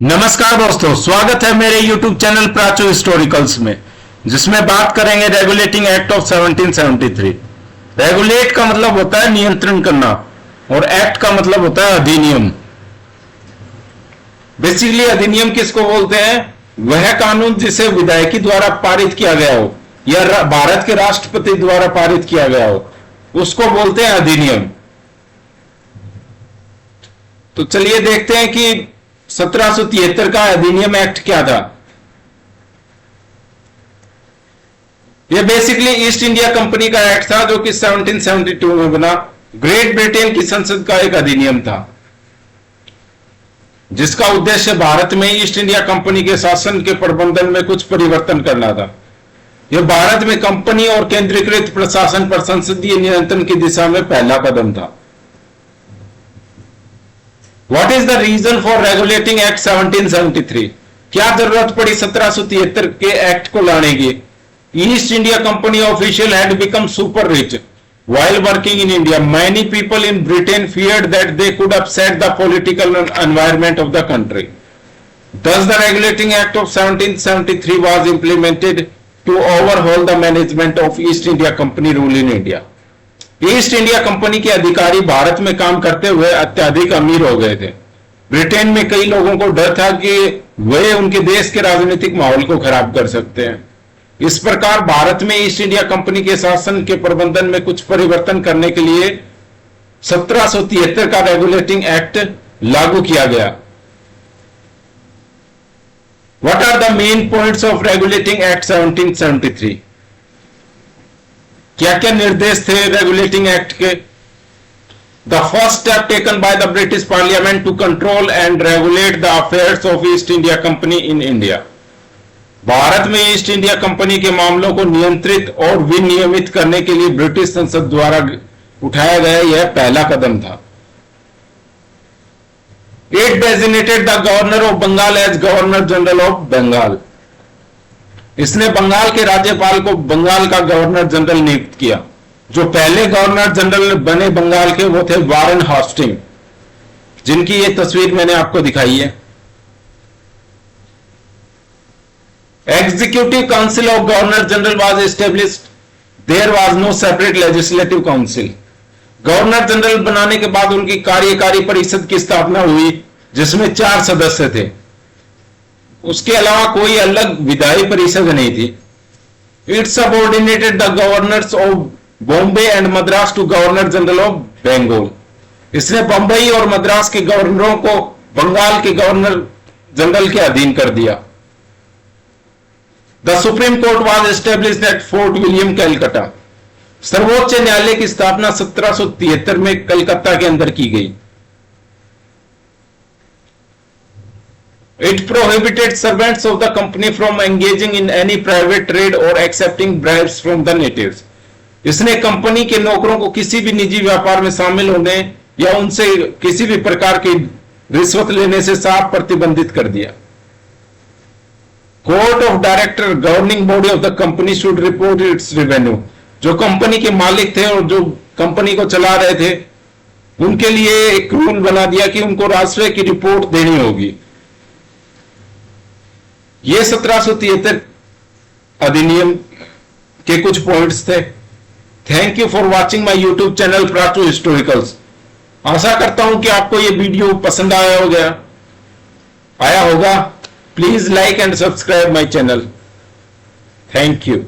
नमस्कार दोस्तों, स्वागत है मेरे YouTube चैनल प्राचो हिस्टोरिकल्स में, जिसमें बात करेंगे रेगुलेटिंग एक्ट ऑफ 1773। रेगुलेट का मतलब होता है नियंत्रण करना और एक्ट का मतलब होता है अधिनियम। बेसिकली अधिनियम किसको बोलते हैं? वह कानून जिसे विधायकी द्वारा पारित किया गया हो या भारत के राष्ट्रपति द्वारा पारित किया गया हो, उसको बोलते हैं अधिनियम। तो चलिए देखते हैं कि 1773 का अधिनियम एक्ट क्या था। यह बेसिकली ईस्ट इंडिया कंपनी का एक्ट था, जो कि 1772 में बना। ग्रेट ब्रिटेन की संसद का एक अधिनियम था, जिसका उद्देश्य भारत में ईस्ट इंडिया कंपनी के शासन के प्रबंधन में कुछ परिवर्तन करना था। यह भारत में कंपनी और केंद्रीकृत प्रशासन पर संसदीय नियंत्रण की दिशा में पहला कदम था। What is the reason for regulating Act 1773? क्या जरूरत पड़ी 1773 के एक्ट को लाने की? East India company official had become super rich while working in India. Many people in Britain feared that they could upset the political environment of the country. Thus, the Regulating Act of 1773 was implemented to overhaul the management of East India Company rule in India. East India company के अधिकारी भारत में काम करते हुए अत्यधिक अमीर हो गए थे। ब्रिटेन में कई लोगों को डर था कि वे उनके देश के राजनीतिक माहौल को खराब कर सकते हैं। इस प्रकार भारत में ईस्ट इंडिया कंपनी के शासन के प्रबंधन में कुछ परिवर्तन करने के लिए 1773 का रेगुलेटिंग एक्ट लागू किया गया। What are the main points of Regulating Act 1773? क्या क्या निर्देश थे रेगुलेटिंग एक्ट के? The first step taken by the British Parliament to control and regulate the affairs of East India Company in India. Bharat में East India company के मामलों को नियंत्रित और विनियमित करने के लिए ब्रिटिश संसद द्वारा उठाया गया यह पहला कदम था। It designated the governor of Bengal as governor general of Bengal. इसने बंगाल के राज्यपाल को बंगाल का गवर्नर जनरल नियुक्त किया। जो पहले गवर्नर जनरल बने बंगाल के, वो थे वारेन हास्टिंग, जिनकी ये तस्वीर मैंने आपको दिखाई है। Executive council of governor general was established. There was no separate legislative council. Governor general बनाने के बाद उनकी कार्यकारी परिषद की स्थापना हुई, जिसमें 4 सदस्य थे। उसके अलावा कोई अलग विधायी परिषद नहीं थी। It subordinated the governors of Bombay and Madras to governor general of Bengal. इसने बंबई और मद्रास के गवर्नरों को बंगाल के गवर्नर जनरल के अधीन कर दिया। The Supreme Court was established at Fort William Calcutta. सर्वोच्च न्यायालय की स्थापना 1773 में कलकत्ता के अंदर की गई। It prohibited servants of the company from engaging in any private trade or accepting bribes from the natives. इसने कंपनी के नौकरों को किसी भी निजी व्यापार में शामिल होने या उनसे किसी भी प्रकार की रिश्वत लेने से साफ प्रतिबंधित कर दिया। Court of director governing body of the company should report it's revenue. जो कंपनी के मालिक थे और जो कंपनी को चला रहे थे, उनके लिए एक रूल बना दिया कि उनको राजस्व की रिपोर्ट देनी होगी। ये 1773 अधिनियम के कुछ पॉइंट्स थे। Thank you for watching my YouTube channel Pracho historicals. आशा करता हूं कि आपको ये वीडियो पसंद आया होगा। Please like and subscribe my channel. Thank you.